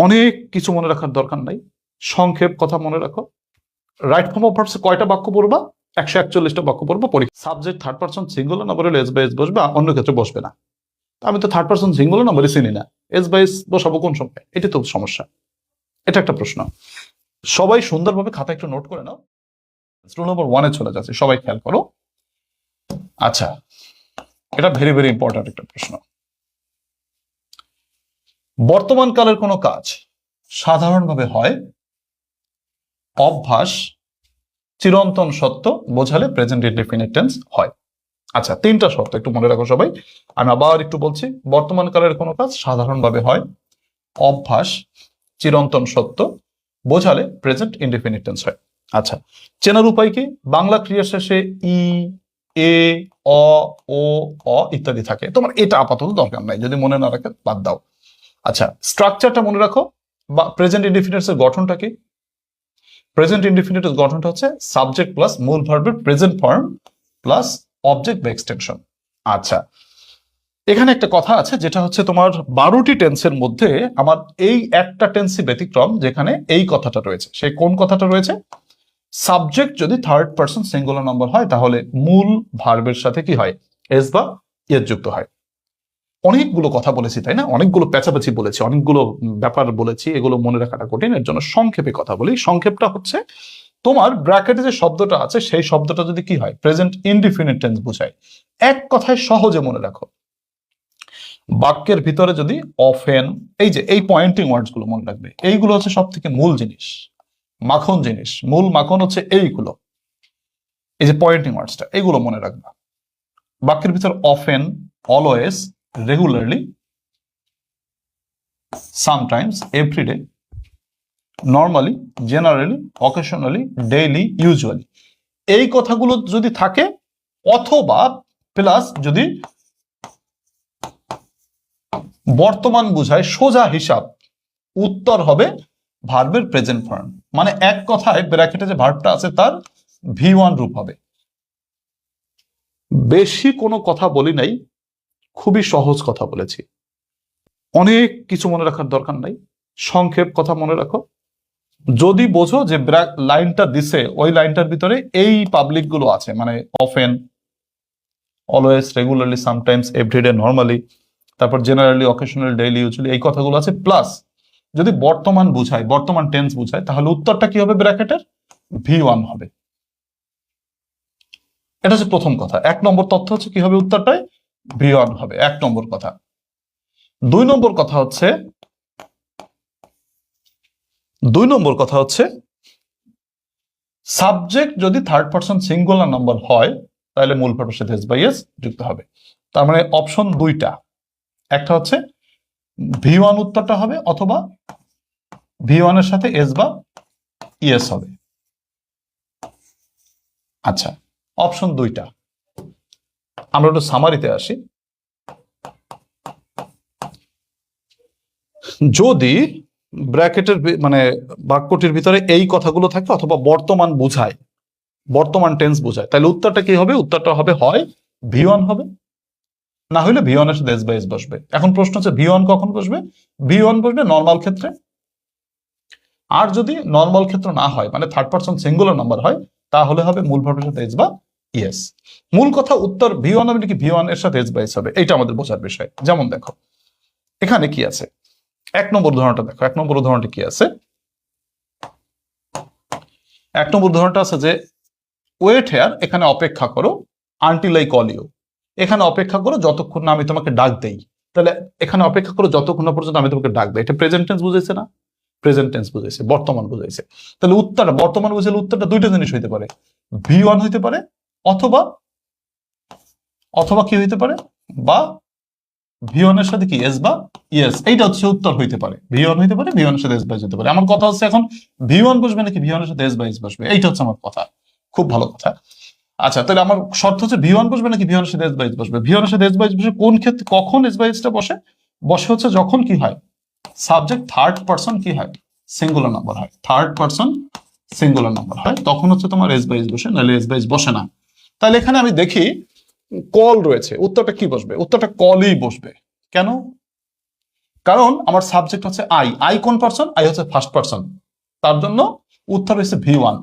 অনেক কিছু মনে রাখার দরকার নাই, সংক্ষেপ কথা মনে রাখো। রাইট ফর্ম অফ ভার্বসে কয়টা বাক্য পড়বা? 141টা বাক্য পড়বা পরীক্ষা। Subject third person singular number হলে এস বাই এস বসবে, অন্য ক্ষেত্রে বসবে না। আমি তো থার্ড পারসন সিঙ্গুলার নাম্বারই চিনি না, এস বাই এস বসাবো কোন সময়? এটা তো সমস্যা। এটা একটা প্রশ্ন। সবাই সুন্দরভাবে খাতা একটু নোট করে নাও। রুল নম্বর 1-এ চলে যাচ্ছে, সবাই খেয়াল করো। আচ্ছা, এটা ভেরি ভেরি ইম্পর্টেন্ট একটা প্রশ্ন। বর্তমান কালের কোনো কাজ সাধারণভাবে হয় অভ্যাস, চিরন্তন সত্য বোঝালে প্রেজেন্ট ইনডেফিনিট টেন্স হয়। আচ্ছা, 3টা শর্ত একটু মনে রাখো সবাই। আমি আবার একটু বলছি, বর্তমান কালের কোনো কাজ সাধারণভাবে হয় অভ্যাস, চিরন্তন সত্য বোঝালে প্রেজেন্ট ইনডেফিনিট টেন্স হয়। আচ্ছা, চেনার উপায় কি? বাংলা ক্রিয়া শেষে ই, এ, অ, ও, অ ইত্যাদি থাকে। তোমার এটা আপাতত দরকার নাই, যদি মনে না রাখে বাদ দাও। আচ্ছা, স্ট্রাকচারটা মনে রাখো। বা প্রেজেন্ট ইনডেফিনিটস এর গঠনটা কি? প্রেজেন্ট ইনডেফিনিট এর গঠনটা হচ্ছে সাবজেক্ট প্লাস মূল ভার্বের প্রেজেন্ট ফর্ম প্লাস অবজেক্ট বা এক্সটেনশন। আচ্ছা, এখানে একটা কথা আছে, যেটা হচ্ছে তোমার 12টি টেন্সের মধ্যে আমার এই একটা টেন্সই ব্যতিক্রম, যেখানে এই কথাটা রয়েছে। সেই কোন কথাটা রয়েছে? সাবজেক্ট যদি থার্ড পারসন সিঙ্গুলার নাম্বার হয়, তাহলে মূল ভার্বের সাথে কি হয়? এস বা ইয়েস যুক্ত হয়। অনেকগুলো কথা বলেছি, তাই না? অনেকগুলো পেঁচাপেচি বলেছি, অনেকগুলো ব্যাপার বলেছি, এগুলো মনে রাখাটা কঠিন। এর জন্য সংক্ষেপে কথা বলি। সংক্ষেপটা হচ্ছে, তোমার ব্র্যাকেটে যে শব্দটা আছে সেই শব্দটা যদি কি হয়? প্রেজেন্ট ইনডিফিনিট টেন্স বোঝায়। এক কথায় সহজে মনে রাখো, বাক্যের ভিতরে যদি অফেন, এই যে এই পয়েন্টিং ওয়ার্ডস গুলো মনে রাখবে, এইগুলো হচ্ছে সব থেকে মূল জিনিস, মাখন জিনিস। মূল মাখন হচ্ছে এইগুলো, এই যে পয়েন্টিং ওয়ার্ডসটা, এইগুলো মনে রাখবা। বাক্যের ভিতর often, always, regularly, sometimes, every day, normally, generally, occasionally, daily, usually, এই কথাগুলো যদি থাকে, অথবা প্লাস যদি বর্তমান বোঝায় সোজা হিসাব, উত্তর হবে ভার্বের প্রেজেন্ট ফর্ম। মানে এক কথায় ব্র্যাকেটে যে ভার্বটা আছে তার V1 রূপ হবে। বেশি কোনো কথা বলি নাই, খুবই সহজ কথা বলেছি। অনেক কিছু মনে রাখার দরকার নাই, সংক্ষেপ কথা মনে রাখো। যদি বোঝো যে লাইনটা দিছে, ওই লাইনটার ভিতরে এই পাবলিক গুলো আছে, মানে often, always, regularly, sometimes, every day, normally, তারপর জেনারেলি, অকেশনালি, ডেইলি, ইউজুয়ালি, এই কথাগুলো আছে। প্লাস যদি বর্তমান বুঝায়, বর্তমান টেন্স বুঝায়, তাহলে উত্তরটা কি হবে? ব্র্যাকেটের V1 হবে। এটা হচ্ছে প্রথম কথা। 1 নম্বর তথ্য হচ্ছে কি হবে? উত্তরটাই V1 হবে, 1 নম্বর কথা। 2 নম্বর কথা হচ্ছে, 2 নম্বর কথা হচ্ছে সাবজেক্ট যদি থার্ড পারসন সিঙ্গুলার নাম্বার হয়, তাহলে মূল ভার্বের সাথে এস বাই এস যুক্ত হবে। তার মানে অপশন 2টা, একটা হচ্ছে V1 উত্তরটা হবে, অথবা V1 এর সাথে এস বা ইএস হবে। আচ্ছা, অপশন 2টা। আমরা একটু সামারিতে আসি। যদি ব্র্যাকেটের মানে বাক্যটির ভিতরে এই কথাগুলো থাকে, অথবা বর্তমান বোঝায়, বর্তমান টেন্স বোঝায়, তাহলে উত্তরটা কি হবে? উত্তরটা হবে হয় V1 হবে, না হলে V1 এর সাথে এস বাই এস বসবে। এখন প্রশ্ন হচ্ছে V1 কখন বসবে? V1 বসবে নর্মাল ক্ষেত্রে। আর যদি নর্মাল ক্ষেত্র না হয়, মানে থার্ড পারসন সিঙ্গুলার নাম্বার হয়, তাহলে হবে মূল ভার্বের সাথে এস বা ইএস। মূল কথা, উত্তর V1 হবে নাকি V1 এর সাথে এস বাই এস হবে, এটা আমাদের বোঝার বিষয়। যেমন দেখো এখানে কি আছে, 1 নম্বর উদাহরণটা দেখো। 1 নম্বর উদাহরণটা কি আছে? 1 নম্বর উদাহরণটা আছে যে ওয়েট হেয়ার, এখানে অপেক্ষা করো, আনটিল আই কল ইউ, এখানে অপেক্ষা করো যতক্ষণ না আমি তোমাকে ডাক দেই। তাহলে এখানে অপেক্ষা করো যতক্ষণ না পর্যন্ত আমি তোমাকে ডাক দেই, এটা প্রেজেন্ট টেন্স বুঝাইছে না? প্রেজেন্ট টেন্স বুঝাইছে, বর্তমান বুঝাইছে। তাহলে উত্তরটা, বর্তমান বুঝাইলে উত্তরটা 2টা জিনিস হইতে পারে, V1 হইতে পারে, অথবা অথবা কি হইতে পারে, বা V1 এর সাথে কি এস বা ইয়েস, এইটা হচ্ছে উত্তর হইতে পারে। V1 হইতে পারে, V1 এর সাথে এস বা যেতে পারে। আমার কথা হচ্ছে এখন V1 বসবে নাকি V1 এর সাথে এস বা এস বসবে, এইটা হচ্ছে আমার কথা। খুব ভালো কথা। আচ্ছা, তাহলে আমার শর্ত হচ্ছে V1 বসবে নাকি V1 এর সাথে এস বা এস বসবে। V1 এর সাথে এস বা এস বসে কোন ক্ষেত্রে, কখন এস বা এসটা বসে? বসে হচ্ছে যখন কি হয়, সাবজেক্ট থার্ড পারসন কি হয়? সিঙ্গুলার নাম্বার হয়। থার্ড পারসন সিঙ্গুলার নাম্বার হয়, তখন হচ্ছে তোমার এস বা এস বসে, নাহলে এস বা এস বসে না। তাহলে এখানে আমি দেখি কল রয়েছে, উত্তরটা কি বসবে? উত্তরটা কলই বসবে। কেন? কারণ আমার সাবজেক্ট হচ্ছে আই। আই কোন পার্সন? আই হচ্ছে ফার্স্ট পার্সন। তার জন্য উত্তর হচ্ছে V1।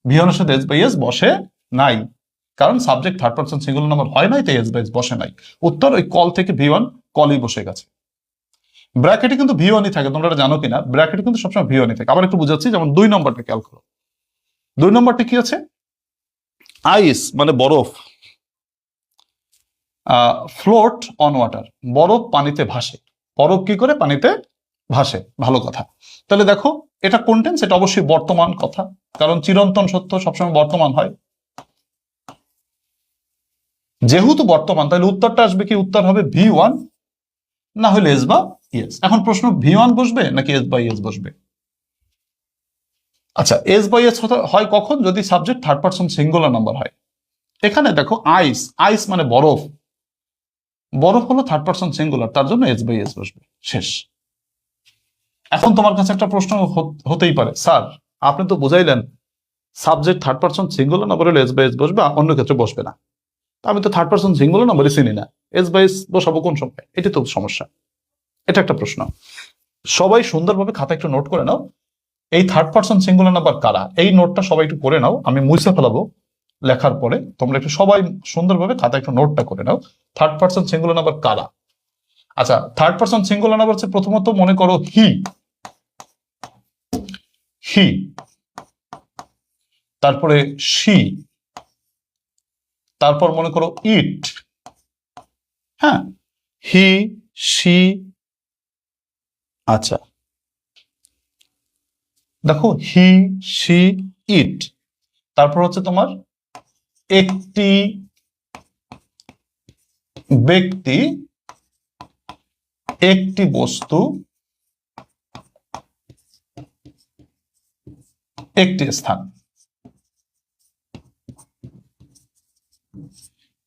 V1 এর সাথে এস বাই এস বসে নাই, কারণ subject third person singular number হয় নাই, তাই এস বাই এস বসে নাই। উত্তর ওই কল থেকে V1 কলই বসে গেছে। ব্র্যাকেটে কিন্তু V1ই থাকে, তোমরা এটা জানো কিনা? ব্র্যাকেটে কিন্তু সবসময় V1ই থাকে। আবার একটু বুঝাচ্ছি, যেমন 2 নম্বরটা খেয়াল করো। 2 নম্বরটা কি আছে? আইস মানে বরফ, ফ্লোট অন ওয়াটার, বরফ পানিতে ভাসে। বরফ কি করে? পানিতে ভাসে। ভালো কথা। তাহলে দেখো এটা কোন টেন্স? এটা অবশ্যই বর্তমান কথা, কারণ চিরন্তন সত্য সবসময় বর্তমান হয়। যেহেতু বর্তমান, তাহলে উত্তরটা আসবে কি? উত্তর হবে V1, না হলে এস বা ইয়েস। এখন প্রশ্ন, V1 বসবে নাকি এস বাই এস বসবে? আচ্ছা, এস বাই এস হয় কখন? যদি subject third person singular number হয়। এখানে দেখো আইস, আইস মানে বরফ, বরফ হলো থার্ড পার্সন সিঙ্গুলার, তার জন্য এস বাই এস বসবে। শেষ। এখন তোমার কাছে একটা প্রশ্ন হতেই পারে, স্যার আপনি তো বুঝাইলেন subject third person singular number হলে এস বাই এস বসবে, অন্য ক্ষেত্রে বসবে না। আমি তো থার্ড পার্সন সিঙ্গুলার নাম্বারই চিনি না, এস বাই এস বসাবো কোন সময়? এটি তো সমস্যা। এটা একটা প্রশ্ন। সবাই সুন্দরভাবে খাতা একটু নোট করে নাও, এই থার্ড পার্সন সিঙ্গুলার নাম্বার কারা? এই নোটটা সবাই একটু করে নাও, আমি মুছে ফেলাবো লেখার পরে। তোমরা একটু সবাই সুন্দরভাবে খাতা একটু নোটটা করে নাও, থার্ড পার্সন সিঙ্গুলার নাম্বার কারা। আচ্ছা, থার্ড পার্সন সিঙ্গুলার নাম্বার হচ্ছে প্রথমত মনে করো হি, হি, তারপরে শি, তারপর মনে করো ইট। হ্যাঁ, হি, শি। আচ্ছা দেখো, হি, শি, ইট, তারপর হচ্ছে তোমার একটি ব্যক্তি, একটি বস্তু, একটি স্থান।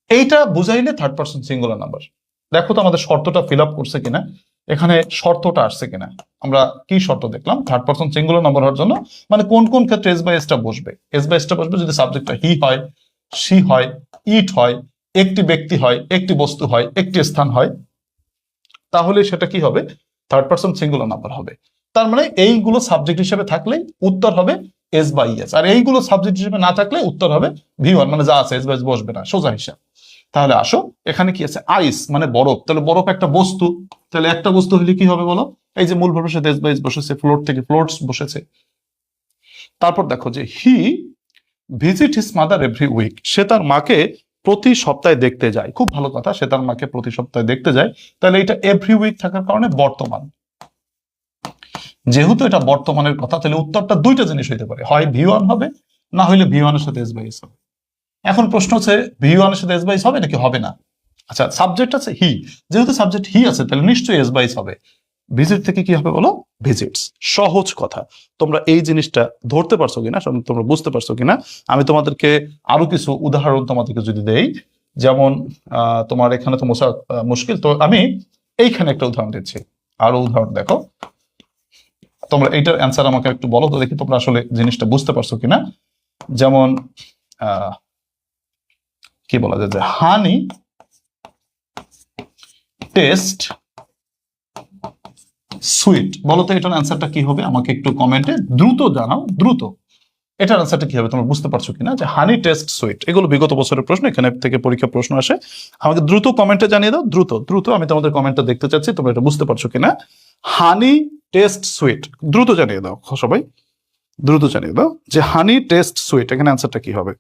এইটা বুঝাইলে থার্ড পার্সন সিঙ্গুলার নাম্বার। দেখো তো আমাদের শর্তটা ফিল আপ করছে কিনা, এখানে শর্তটা আসছে কিনা। আমরা কি শর্ত দেখলাম? থার্ড পার্সন সিঙ্গুলার নাম্বার হওয়ার জন্য মানে কোন কোন ক্ষেত্রে এস বাই এসটা বসবে। এস বাই এসটা বসবে যদি সাবজেক্টটা হি হয়, শি হয়, ইট হয়, একটি ব্যক্তি হয়, একটি বস্তু হয়, একটি স্থান হয়, তাহলে সেটা কি হবে? থার্ড পার্সন সিঙ্গুলার নাম্বার হবে। তার মানে এইগুলো সাবজেক্ট হিসেবে থাকলেই উত্তর হবে এস বাই এস, আর এইগুলো সাবজেক্ট হিসেবে না থাকলে উত্তর হবে V1, মানে যা আছে এস বাই এস বসবে না, সোজা হিসাব। তাহলে আসো, এখানে কি আছে? আইস মানে বরফ, তাহলে বরফ একটা বস্তু, তাহলে একটা বস্তু হলে কি হবে বলো? এই যে মূল ভার্বের সাথে এস বাই এস বসেছে, ফ্লোট থেকে ফ্লোটস বসেছে। তারপর দেখো যে he visit his mother every week, সে তার মাকে প্রতি সপ্তাহে দেখতে যায়। খুব ভালো কথা, সে তার মাকে প্রতি সপ্তাহে দেখতে যায়। তাহলে এটা এভরি উইক থাকার কারণে বর্তমান। যেহেতু এটা বর্তমানের কথা, তাহলে উত্তরটা দুইটা জিনিস হইতে পারে, হয় V1 হবে, না হলে V1 এর সাথে এস বাই এস হবে। এখন প্রশ্ন হচ্ছে V1 এর সাথে এস বাই এস হবে নাকি হবে না? আচ্ছা, সাবজেক্ট আছে হি, যেহেতু সাবজেক্ট হি আছে তাহলে নিশ্চয়ই এস বাই এস হবে। ভিজিট থেকে কি হবে বলো? ভিজিটস। সহজ কথা। তোমরা এই জিনিসটা ধরতে পারছো কিনা, তোমরা বুঝতে পারছো কিনা? আমি তোমাদেরকে আরো কিছু উদাহরণ তোমাদেরকে যদি দেই, যেমন তোমার এখানে তো মুশকিল, তো আমি এইখানে একটা উদাহরণ দিচ্ছি। আরো উদাহরণ দেখো, তোমরা এইটার অ্যান্সার আমাকে একটু বলো তো দেখি তোমরা আসলে জিনিসটা বুঝতে পারছো কিনা। যেমন কি বলা যায়, যে হানি টেস্ট সুইট। বলো তো এটার অ্যান্সারটা কি হবে? আমাকে একটু কমেন্টে দ্রুত জানাও, দ্রুত। এটার অ্যান্সারটা কি হবে তোমরা বুঝতে পারছো কিনা? যে হানি টেস্ট সুইট, এগুলো বিগত বছরের প্রশ্ন, এখানে থেকে পরীক্ষা প্রশ্ন আসে। আমাকে দ্রুত কমেন্টে জানিয়ে দাও, দ্রুত দ্রুত, আমি তোমাদের কমেন্টটা দেখতে চাচ্ছি তোমরা এটা বুঝতে পারছো কিনা। হানি টেস্ট সুইট, দ্রুত জানিয়ে দাও সবাই, দ্রুত জানিয়ে দাও যে হানি টেস্ট সুইট, এখানে অ্যান্সারটা কি হবে?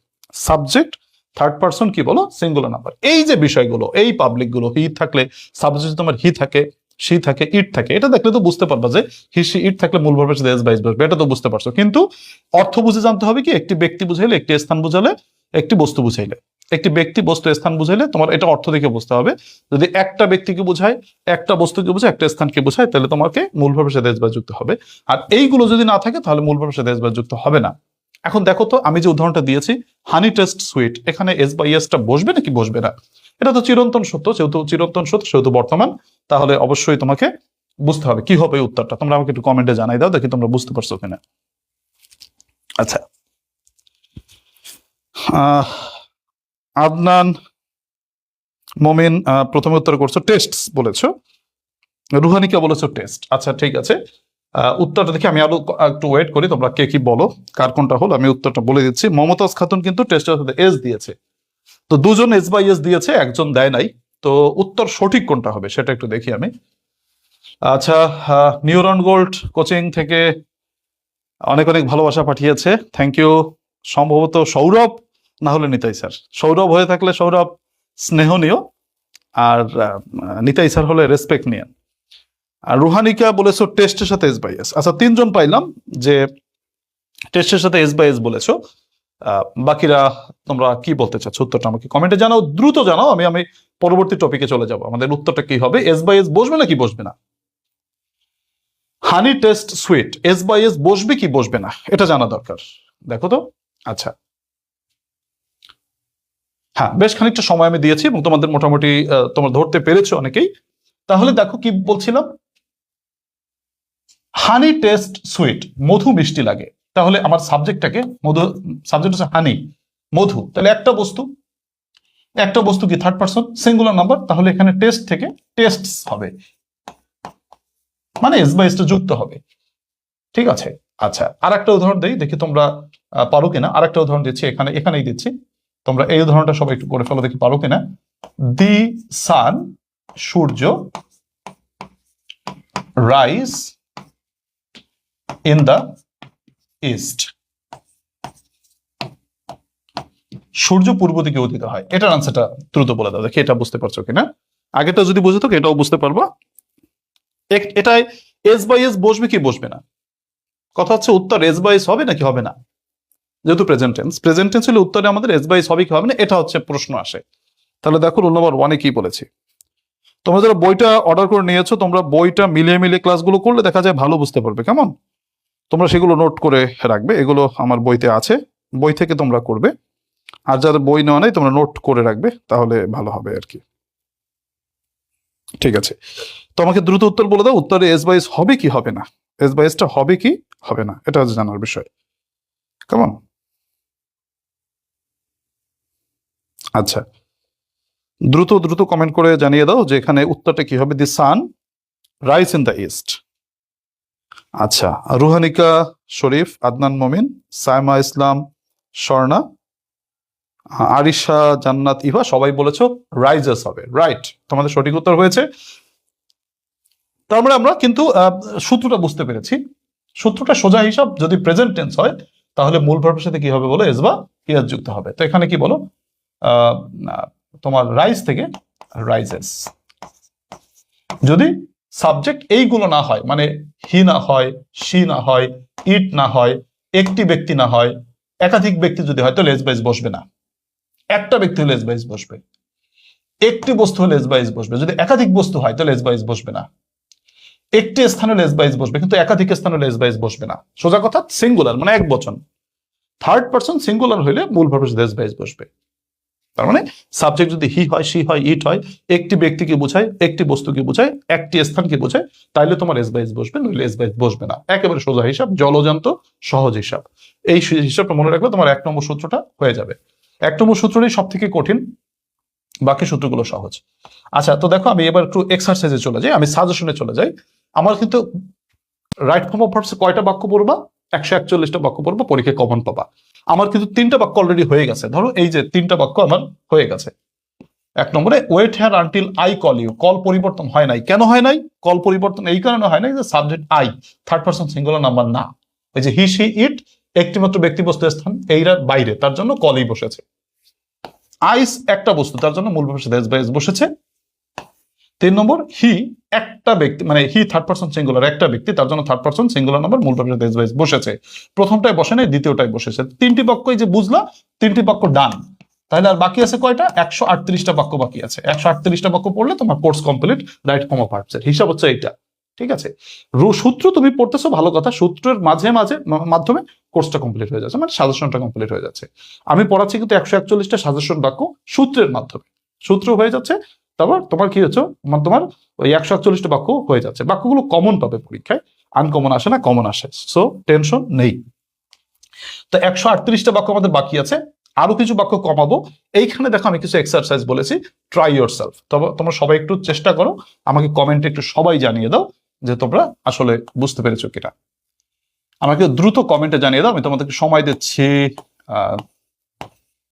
সাবজেক্ট থার্ড পার্সন কি বলো? Singular number. এই যে বিষয়গুলো, এই পাবলিক গুলো, হি থাকলে সাবজেক্ট তোমার হি থাকে, সি থাকে, ইট থাকে, এটা দেখলে তো বুঝতে পারবা যে হি সি ইট থাকলে মূল ভার্বের সাথে এস বাই এস বসবে, এটা তো বুঝতে পারছো। কিন্তু অর্থ বুঝে জানতে হবে কি? একটি ব্যক্তি বুঝাইলে, একটি স্থান বুঝালে, একটি বস্তু বুঝাইলে, একটি ব্যক্তি বস্তু স্থান বুঝাইলে তোমার এটা অর্থ দেখে বুঝতে হবে। যদি একটা ব্যক্তিকে বোঝায়, একটা বস্তুকে বোঝায়, একটা স্থানকে বোঝায়, তাহলে তোমাকে মূল ভার্বের সাথে এস বাই যুক্ত হবে। আর এইগুলো যদি না থাকে তাহলে মূল ভার্বের সাথে এস বাই যুক্ত হবে না। এখন দেখো তো, আমি যে উদাহরণটা দিয়েছি হানি টেস্ট সুইট, এখানে এস বাই এসটা বসবে নাকি বসবে না? এটা তো চিরন্তন সত্য, যেহেতু চিরন্তন সত্য সেহেতু বর্তমান, তাহলে অবশ্যই তোমাকে বুঝতে হবে কি হবে উত্তরটা। তোমরা আমাকে একটু কমেন্টে জানাই দাও, দেখি তোমরা বুঝতে পারছো কিনা। আচ্ছা, আদনান মমিন প্রথমে উত্তর করছো টেস্টস বলেছো, রুহানিকা বলেছো টেস্ট। আচ্ছা ঠিক আছে, উত্তরটা দেখি আমি আরো একটু ওয়েট করি, তোমরা কে কি বলো, কার কোনটা হলো আমি উত্তরটা বলে দিচ্ছি। মমতাজ খাতুন কিন্তু টেস্টের সাথে এস দিয়েছে, তো দুজন এস বাই এস দিয়েছে, একজন দেয় নাই। তো উত্তর সঠিক কোনটা হবে সেটা একটু দেখি আমি। আচ্ছা, নিউরন গোল্ড কোচিং থেকে অনেক অনেক ভালোবাসা পাঠিয়েছে, থ্যাংক ইউ। সম্ভবত সৌরভ, না হলে নিতাই স্যার। সৌরভ হয়ে থাকলে সৌরভ স্নেহ নিও, আর নিতাই স্যার হলে রেসপেক্ট নিয়েন। আর রুহানিকা বলেছো টেস্টের সাথে এস বাই এস। আচ্ছা, তিনজন পাইলাম যে টেস্টের সাথে এস বাই এস বলেছো। বাকিরা তোমরা কি বলতে চাচ্ছ উত্তরটা আমাকে কমেন্টে জানাও, দ্রুত জানাও, আমি আমি পরবর্তী টপিকে চলে যাব। আমাদের উত্তরটা কি হবে, এস বাই এস বসবে নাকি বসবে না? Honey taste sweet, S by S বসবে কি বসবে না এটা জানা দরকার, দেখো তো। আচ্ছা, হ্যাঁ, বেশ খানিকটা সময় আমি দিয়েছি এবং তোমাদের মোটামুটি তোমরা ধরতে পেরেছো অনেকেই। তাহলে দেখো কি বলছিলাম, হানি টেস্ট সুইট, মধু মিষ্টি লাগে। তাহলে আমার সাবজেক্টটাকে মধু, সাবজেক্ট হচ্ছে হানি, মধু, তাহলে একটা বস্তু কি থার্ড পারসন সিঙ্গুলার নাম্বার, তাহলে এখানে টেস্ট থেকে টেস্টস হবে, মানে এস বাই এসটা যুক্ত হবে। ঠিক আছে। আচ্ছা, আর একটা উদাহরণ দিই, দেখি তোমরা পারো কিনা। আর একটা উদাহরণ দিচ্ছি, এখানেই দিচ্ছি, তোমরা এই উদাহরণটা সবাই একটু করে ফেলো, দেখি পারো কিনা। দি সান, সূর্য, রাইজ ইন দ্য ইস্ট, সূর্য পূর্ব দিকে উদিত হয়। এটার আনসারটা দ্রুত বলে দাও, দেখি এটা বুঝতে পারছো কিনা। আগেটা যদি বুঝে থাকো এটাও বুঝতে পারবা। এটাই এস বাই এস বসবে কি বসবে না, কথা হচ্ছে উত্তর এস বাই এস হবে নাকি হবে না। যেহেতু প্রেজেন্ট টেন্স হলে উত্তরে আমাদের এস বাই এস হবে কি হবে না, এটা হচ্ছে প্রশ্ন আসে। তাহলে দেখো রোল নাম্বার 1-এ কি বলেছি। তোমরা যারা বইটা অর্ডার করে নিয়েছো, তোমরা বইটা মিলিয়ে ক্লাসগুলো করলে দেখা যায় ভালো বুঝতে পারবে, কেমন? তোমরা সেগুলো নোট করে রাখবে, এগুলো আমার বইতে আছে, বই থেকে তোমরা করবে। আর যাদের বই নেওয়া নাই তোমরা নোট করে রাখবে, তাহলে ভালো হবে আর কি। ঠিক আছে, তো আমাকে দ্রুত উত্তর বলে দাও, উত্তরে এস বাই এস হবে কি হবে না, এস বাই এসটা হবে কি হবে না, এটা হচ্ছে জানার বিষয়, কেমন? আচ্ছা, দ্রুত কমেন্ট করে জানিয়ে দাও যে এখানে উত্তরটা কি হবে। The sun rise in the east. আচ্ছা, রুহানিকা শরীফ, আদনান মমিন, সাইমা ইসলাম, স্বর্ণা, আরিশা, জান্নাত, ইভা সবাই বলেছো রাইজেস হবে, রাইট, তোমাদের সঠিক উত্তর হয়েছে। তার মানে আমরা কিন্তু সূত্রটা বুঝতে পেরেছি। সূত্রটা সোজা হিসাব, যদি প্রেজেন্ট টেন্স হয় তাহলে মূল ভার্বের সাথে কি হবে বলো, এস বা ইয়াস যুক্ত হবে। তো এখানে কি বলো, তোমার রাইজ থেকে রাইজেস। যদি সাবজেক্ট এইগুলো না হয়, মানে হি না হয়, শি না হয়, ইট না হয়, একটি ব্যক্তি না হয়, একাধিক ব্যক্তি যদি হয় তাহলে এস বাইস বসবে না। একটা ব্যক্তি হলে এস বাইস বসবে, একটি বস্তু হলে এস বাইস বসবে। যদি একাধিক বস্তু হয় তাহলে এস বাইস বসবে না। একটি স্থান হলে এস বাইস বসবে, কিন্তু একাধিক স্থান হলে এস বাইস বসবে না। সোজা কথা, সিঙ্গুলার মানে এক বচন, থার্ড পারসন সিঙ্গুলার হইলে মূল ভার্বের সাথে এস বাইস বসবে। তার মানে সাবজেক্ট যদি হি হয়, শি হয়, ইট হয়, একটি ব্যক্তিকে বোঝায়, একটি বস্তুকে বোঝায়, একটি স্থানকে বোঝায়, তাইলে তোমার এস বাইস বসবে, নইলে এস বাইস বসবে না। একেবারে সোজা হিসাব, জলজান্ত সহজ হিসাব। এই হিসাবটা মনে রাখলে তোমার 1 নম্বর সূত্রটা হয়ে যাবে। 1 নম্বর সূত্রটাই সব থেকে কঠিন, বাকি সূত্রগুলো সহজ। আচ্ছা, তো দেখো আমি এবার একটু এক্সারসাইজে চলে যাই, আমি সাজেশনে চলে যাই। আমার কিন্তু রাইট ফর্ম অফ ভার্বসে কয়টা বাক্য পড়বা, 141টা বাক্য পড়বা, পরীক্ষায় কমন পাবা। আমার কিন্তু 3টা বাক্য অলরেডি হয়ে গেছে। ধরো এই যে 3টা বাক্য আমার হয়ে গেছে। 1 নম্বরে wait here until I call you, call পরিবর্তন হয় নাই। কেন হয় নাই? কল পরিবর্তন এই কারণে হয় নাই যে subject I, third person singular number না। ওই যে হি, শি, ইট একটিমাত্র ব্যক্তিবস্তু স্থান, এইটার বাইরে, তার জন্য কলই বসেছে। আইস একটা বস্তু, তার জন্য মূল ভার্বের সাথে এস বাই এস বসেছে। 3 নম্বর, হি একটা ব্যক্তি, মানে হি থার্ড পারসন সিঙ্গুলার, একটা ব্যক্তি, তার জন্য থার্ড পারসন সিঙ্গুলার নাম্বার মূল ভার্বের সাথে এস বাই এস বসেছে। প্রথমটাই বসে নাই, দ্বিতীয়টাই বসেছে। 3টি বাক্যই যে বুঝলা, 3টি বাক্য ডান। তাহলে আর বাকি আছে কয়টা? 138টা বাক্য বাকি আছে। 138টা বাক্য পড়লে তোমার course complete. Right form of verbs এর হিসাব হচ্ছে এইটা। ঠিক আছে, সূত্র তুমি পড়তেছো, ভালো কথা, সূত্রের মাধ্যমে কোর্সটা কমপ্লিট হয়ে যাচ্ছে, মানে সাজেশনটা কমপ্লিট হয়ে যাচ্ছে। আমি পড়াচ্ছি কিন্তু 141টা সাজেশন বাক্য সূত্রের মাধ্যমে, সূত্র হয়ে যাচ্ছে। তারপর তোমার কি হচ্ছে, তোমার ওই 141টা বাক্য হয়ে যাচ্ছে। বাক্যগুলো কমন পাবে পরীক্ষায়, আনকমন আসে না, কমন আসে, সো টেনশন নেই। তো 138টা বাক্য আমাদের বাকি আছে। আরো কিছু বাক্য কমাবো। এইখানে দেখো আমি কিছু এক্সারসাইজ বলেছি, ট্রাই ইয়োর সেলফ। তবে তোমরা সবাই একটু চেষ্টা করো, আমাকে কমেন্টে একটু সবাই জানিয়ে দাও যে তোমরা আসলে বুঝতে পেরেছো কিনা। আমাকে দ্রুত কমেন্টে জানিয়ে দাও, আমি তোমাদেরকে সময় দিচ্ছি